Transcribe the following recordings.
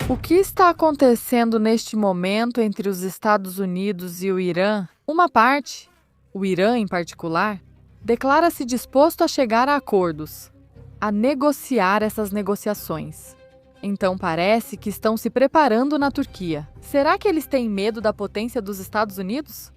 O que está acontecendo neste momento entre os Estados Unidos e o Irã? Uma parte, o Irã em particular, declara-se disposto a chegar a acordos, a negociar essas negociações. Então parece que estão se preparando na Turquia. Será que eles têm medo da potência dos Estados Unidos?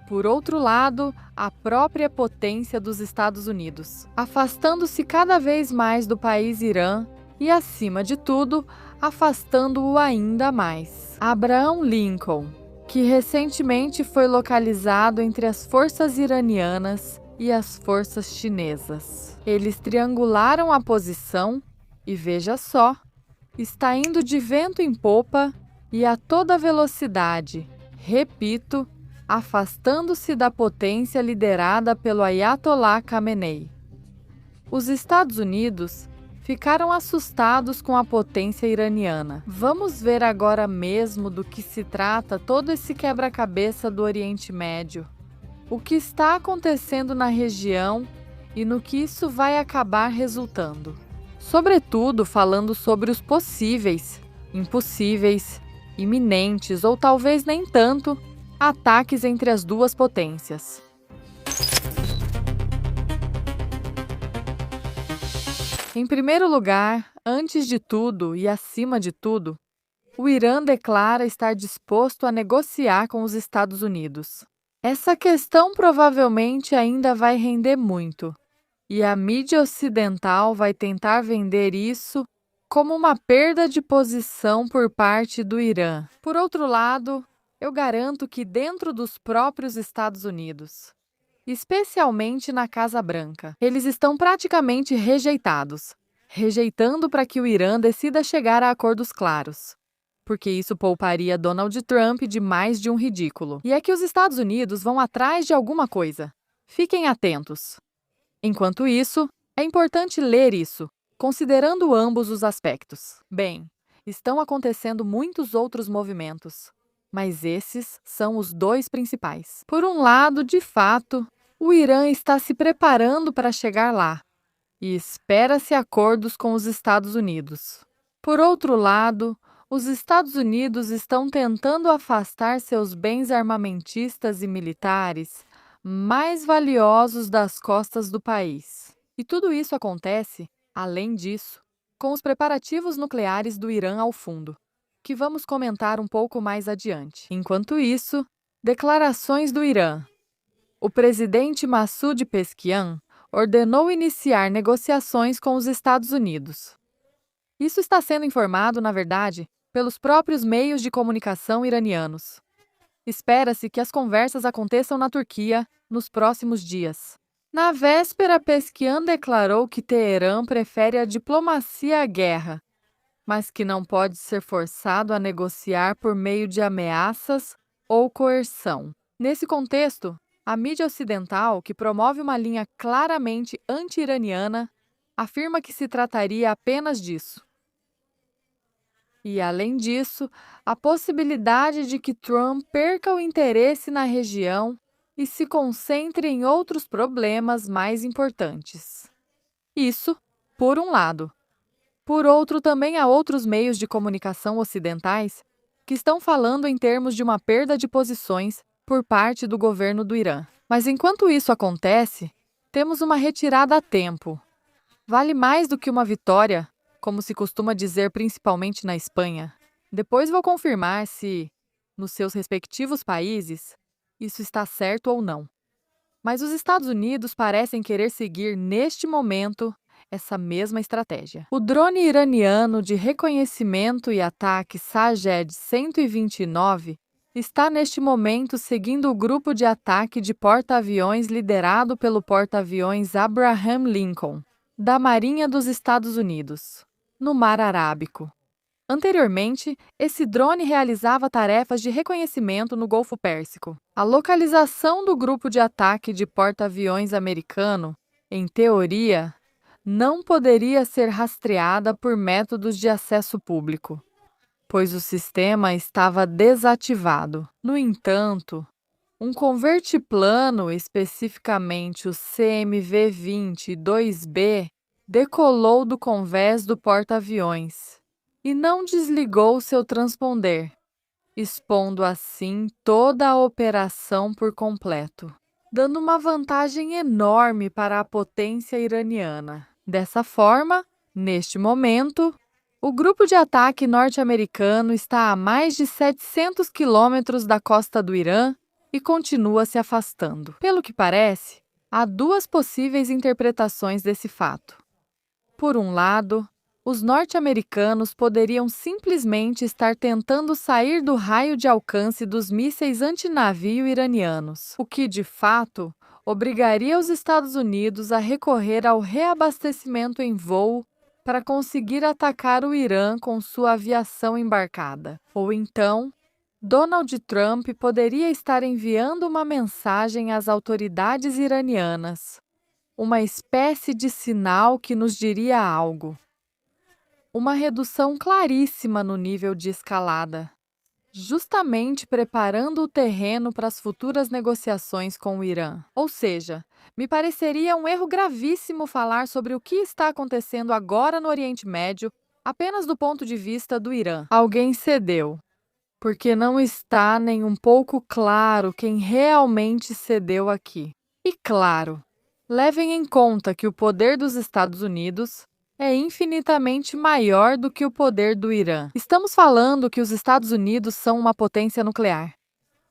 Por outro lado, a própria potência dos Estados Unidos, afastando-se cada vez mais do país Irã e, acima de tudo, afastando-o ainda mais. Abraham Lincoln, que recentemente foi localizado entre as forças iranianas e as forças chinesas. Eles triangularam a posição e, veja só, está indo de vento em popa e a toda velocidade, repito, afastando-se da potência liderada pelo Ayatollah Khamenei. Os Estados Unidos ficaram assustados com a potência iraniana. Vamos ver agora mesmo do que se trata todo esse quebra-cabeça do Oriente Médio. O que está acontecendo na região e no que isso vai acabar resultando. Sobretudo falando sobre os possíveis, impossíveis, iminentes ou talvez nem tanto, ataques entre as duas potências. Em primeiro lugar, antes de tudo e acima de tudo, o Irã declara estar disposto a negociar com os Estados Unidos. Essa questão provavelmente ainda vai render muito, e a mídia ocidental vai tentar vender isso como uma perda de posição por parte do Irã. Por outro lado, eu garanto que dentro dos próprios Estados Unidos, especialmente na Casa Branca, eles estão praticamente rejeitando para que o Irã decida chegar a acordos claros, porque isso pouparia Donald Trump de mais de um ridículo. E é que os Estados Unidos vão atrás de alguma coisa. Fiquem atentos. Enquanto isso, é importante ler isso, considerando ambos os aspectos. Bem, estão acontecendo muitos outros movimentos, mas esses são os dois principais. Por um lado, de fato, o Irã está se preparando para chegar lá, e espera-se acordos com os Estados Unidos. Por outro lado, os Estados Unidos estão tentando afastar seus bens armamentistas e militares mais valiosos das costas do país. E tudo isso acontece, além disso, com os preparativos nucleares do Irã ao fundo, que vamos comentar um pouco mais adiante. Enquanto isso, declarações do Irã. O presidente Massoud Pezeshkian ordenou iniciar negociações com os Estados Unidos. Isso está sendo informado, na verdade, pelos próprios meios de comunicação iranianos. Espera-se que as conversas aconteçam na Turquia nos próximos dias. Na véspera, Pezeshkian declarou que Teherã prefere a diplomacia à guerra, mas que não pode ser forçado a negociar por meio de ameaças ou coerção. Nesse contexto, a mídia ocidental, que promove uma linha claramente anti-iraniana, afirma que se trataria apenas disso. E, além disso, a possibilidade de que Trump perca o interesse na região e se concentre em outros problemas mais importantes. Isso, por um lado. Por outro, também há outros meios de comunicação ocidentais que estão falando em termos de uma perda de posições por parte do governo do Irã. Mas enquanto isso acontece, temos uma retirada a tempo. Vale mais do que uma vitória, como se costuma dizer principalmente na Espanha. Depois vou confirmar se, nos seus respectivos países, isso está certo ou não. Mas os Estados Unidos parecem querer seguir, neste momento, essa mesma estratégia. O drone iraniano de reconhecimento e ataque Sajed-129 está neste momento seguindo o grupo de ataque de porta-aviões liderado pelo porta-aviões Abraham Lincoln, da Marinha dos Estados Unidos, no Mar Arábico. Anteriormente, esse drone realizava tarefas de reconhecimento no Golfo Pérsico. A localização do grupo de ataque de porta-aviões americano, em teoria, não poderia ser rastreada por métodos de acesso público, pois o sistema estava desativado. No entanto, um convertiplano, especificamente o CMV-20-2B, decolou do convés do porta-aviões e não desligou seu transponder, expondo assim toda a operação por completo, dando uma vantagem enorme para a potência iraniana. Dessa forma, neste momento, o grupo de ataque norte-americano está a mais de 700 quilômetros da costa do Irã e continua se afastando. Pelo que parece, há duas possíveis interpretações desse fato. Por um lado, os norte-americanos poderiam simplesmente estar tentando sair do raio de alcance dos mísseis antinavio iranianos, o que, de fato, obrigaria os Estados Unidos a recorrer ao reabastecimento em voo para conseguir atacar o Irã com sua aviação embarcada. Ou então, Donald Trump poderia estar enviando uma mensagem às autoridades iranianas, uma espécie de sinal que nos diria algo. Uma redução claríssima no nível de escalada, justamente preparando o terreno para as futuras negociações com o Irã. Ou seja, me pareceria um erro gravíssimo falar sobre o que está acontecendo agora no Oriente Médio apenas do ponto de vista do Irã. Alguém cedeu, porque não está nem um pouco claro quem realmente cedeu aqui. E claro, levem em conta que o poder dos Estados Unidos é infinitamente maior do que o poder do Irã. Estamos falando que os Estados Unidos são uma potência nuclear.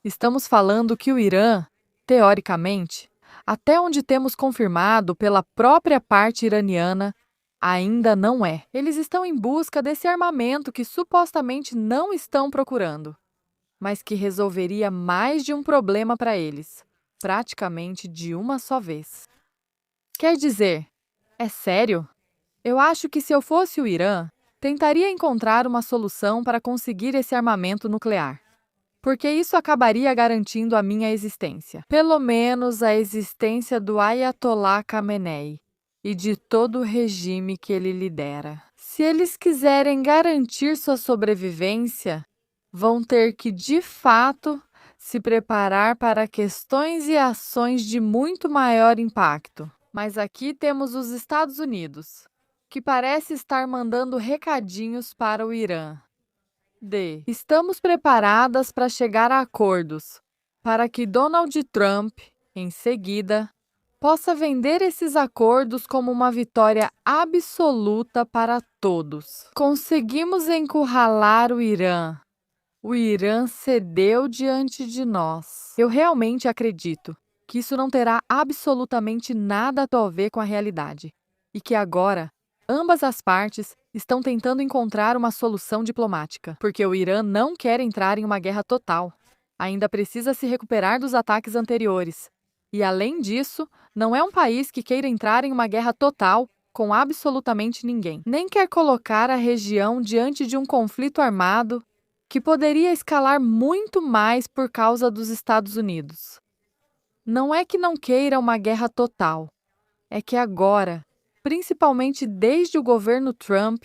Estamos falando que o Irã, teoricamente, até onde temos confirmado pela própria parte iraniana, ainda não é. Eles estão em busca desse armamento que supostamente não estão procurando, mas que resolveria mais de um problema para eles, praticamente de uma só vez. Quer dizer, é sério? Eu acho que se eu fosse o Irã, tentaria encontrar uma solução para conseguir esse armamento nuclear, porque isso acabaria garantindo a minha existência, pelo menos a existência do Ayatollah Khamenei e de todo o regime que ele lidera. Se eles quiserem garantir sua sobrevivência, vão ter que, de fato, se preparar para questões e ações de muito maior impacto. Mas aqui temos os Estados Unidos, que parece estar mandando recadinhos para o Irã. Estamos preparadas para chegar a acordos, para que Donald Trump, em seguida, possa vender esses acordos como uma vitória absoluta para todos. Conseguimos encurralar o Irã. O Irã cedeu diante de nós. Eu realmente acredito que isso não terá absolutamente nada a ver com a realidade e que agora ambas as partes estão tentando encontrar uma solução diplomática, porque o Irã não quer entrar em uma guerra total. Ainda precisa se recuperar dos ataques anteriores. E, além disso, não é um país que queira entrar em uma guerra total com absolutamente ninguém. Nem quer colocar a região diante de um conflito armado que poderia escalar muito mais por causa dos Estados Unidos. Não é que não queira uma guerra total, é que agora, principalmente desde o governo Trump,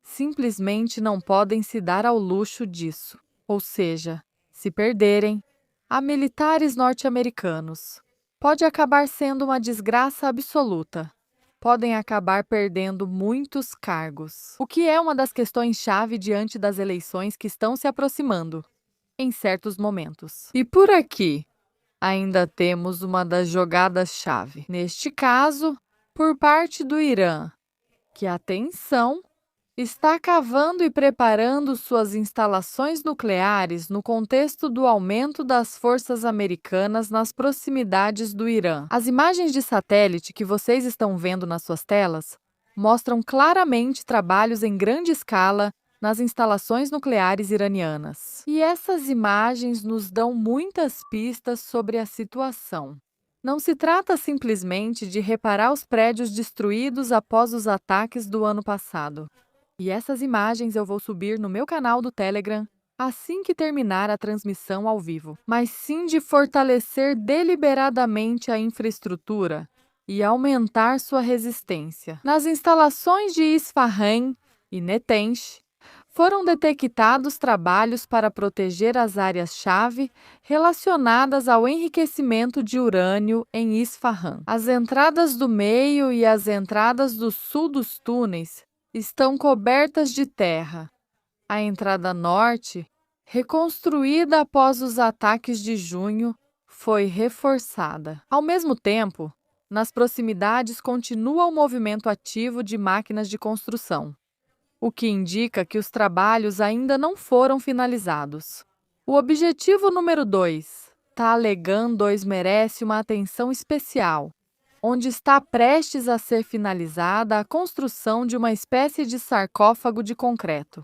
simplesmente não podem se dar ao luxo disso. Ou seja, se perderem, há militares norte-americanos. Pode acabar sendo uma desgraça absoluta. Podem acabar perdendo muitos cargos, o que é uma das questões-chave diante das eleições que estão se aproximando, em certos momentos. E por aqui, ainda temos uma das jogadas-chave. Neste caso, por parte do Irã, que, atenção, está cavando e preparando suas instalações nucleares no contexto do aumento das forças americanas nas proximidades do Irã. As imagens de satélite que vocês estão vendo nas suas telas mostram claramente trabalhos em grande escala nas instalações nucleares iranianas. E essas imagens nos dão muitas pistas sobre a situação. Não se trata simplesmente de reparar os prédios destruídos após os ataques do ano passado. E essas imagens eu vou subir no meu canal do Telegram assim que terminar a transmissão ao vivo, mas sim de fortalecer deliberadamente a infraestrutura e aumentar sua resistência. Nas instalações de Isfahan e Netanz, foram detectados trabalhos para proteger as áreas-chave relacionadas ao enriquecimento de urânio em Isfahan. As entradas do meio e as entradas do sul dos túneis estão cobertas de terra, A entrada norte, reconstruída após os ataques de junho, foi reforçada. Ao mesmo tempo, nas proximidades continua o movimento ativo de máquinas de construção, o que indica que os trabalhos ainda não foram finalizados. O objetivo número 2, Talegan 2, merece uma atenção especial, onde está prestes a ser finalizada a construção de uma espécie de sarcófago de concreto.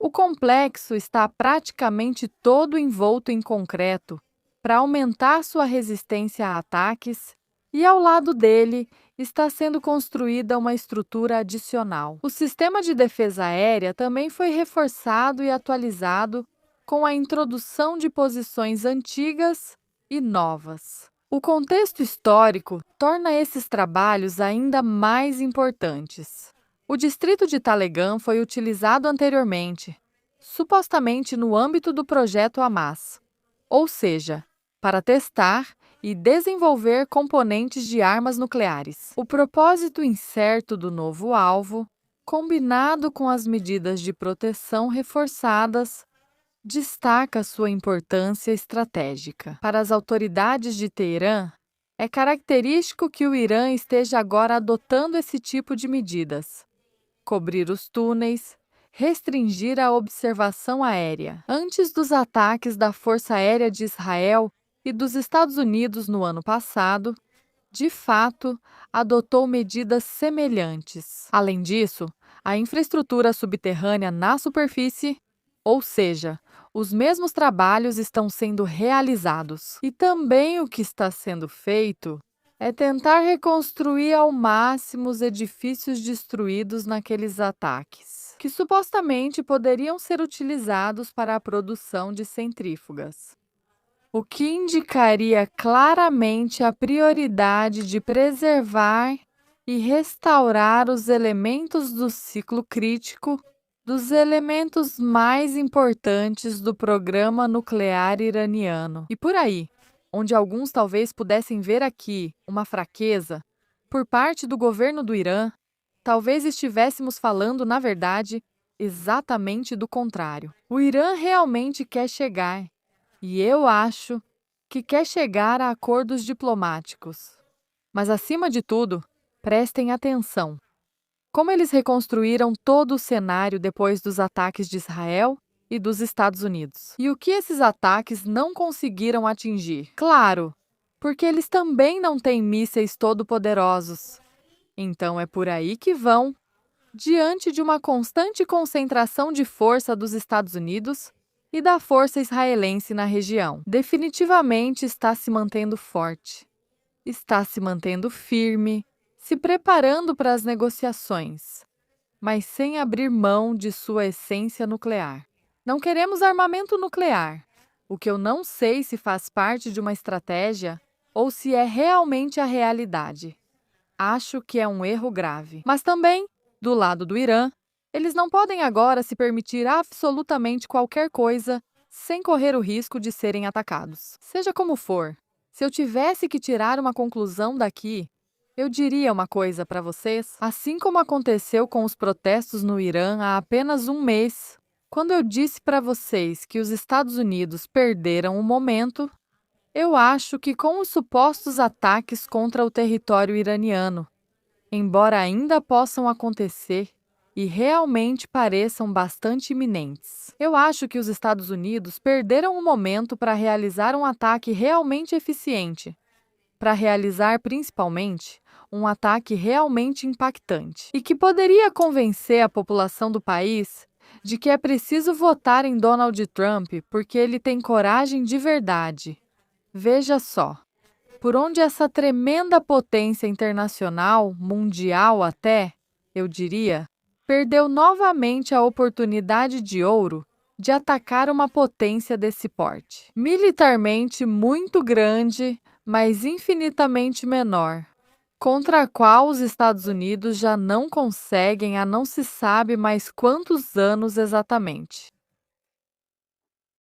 O complexo está praticamente todo envolto em concreto para aumentar sua resistência a ataques, e ao lado dele está sendo construída uma estrutura adicional. O sistema de defesa aérea também foi reforçado e atualizado com a introdução de posições antigas e novas. O contexto histórico torna esses trabalhos ainda mais importantes. O distrito de Talegan foi utilizado anteriormente, supostamente no âmbito do projeto Hamas, ou seja, para testar e desenvolver componentes de armas nucleares. O propósito incerto do novo alvo, combinado com as medidas de proteção reforçadas, destaca sua importância estratégica. Para as autoridades de Teherã, é característico que o Irã esteja agora adotando esse tipo de medidas: cobrir os túneis, restringir a observação aérea. Antes dos ataques da Força Aérea de Israel e dos Estados Unidos no ano passado, de fato, adotou medidas semelhantes. Além disso, a infraestrutura subterrânea na superfície, ou seja, os mesmos trabalhos estão sendo realizados. E também o que está sendo feito é tentar reconstruir ao máximo os edifícios destruídos naqueles ataques, que supostamente poderiam ser utilizados para a produção de centrífugas, o que indicaria claramente a prioridade de preservar e restaurar os elementos do ciclo crítico dos elementos mais importantes do programa nuclear iraniano. E por aí, onde alguns talvez pudessem ver aqui uma fraqueza por parte do governo do Irã, talvez estivéssemos falando, na verdade, exatamente do contrário. O Irã realmente quer chegar, e eu acho que quer chegar a acordos diplomáticos. Mas, acima de tudo, prestem atenção. Como eles reconstruíram todo o cenário depois dos ataques de Israel e dos Estados Unidos. E o que esses ataques não conseguiram atingir? Claro, porque eles também não têm mísseis todo-poderosos. Então é por aí que vão, diante de uma constante concentração de força dos Estados Unidos e da força israelense na região. Definitivamente está se mantendo forte, está se mantendo firme, se preparando para as negociações, mas sem abrir mão de sua essência nuclear. Não queremos armamento nuclear, o que eu não sei se faz parte de uma estratégia ou se é realmente a realidade. Acho que é um erro grave. Mas também, do lado do Irã, eles não podem agora se permitir absolutamente qualquer coisa sem correr o risco de serem atacados. Seja como for, se eu tivesse que tirar uma conclusão daqui, eu diria uma coisa para vocês. Assim como aconteceu com os protestos no Irã há apenas um mês, quando eu disse para vocês que os Estados Unidos perderam o momento, eu acho que com os supostos ataques contra o território iraniano, embora ainda possam acontecer e realmente pareçam bastante iminentes, eu acho que os Estados Unidos perderam o momento para realizar um ataque realmente eficiente, para realizar principalmente um ataque realmente impactante e que poderia convencer a população do país de que é preciso votar em Donald Trump porque ele tem coragem de verdade. Veja só, por onde essa tremenda potência internacional, mundial até, eu diria, perdeu novamente a oportunidade de ouro de atacar uma potência desse porte. Militarmente muito grande, mas infinitamente menor, contra a qual os Estados Unidos já não conseguem há não se sabe mais quantos anos exatamente.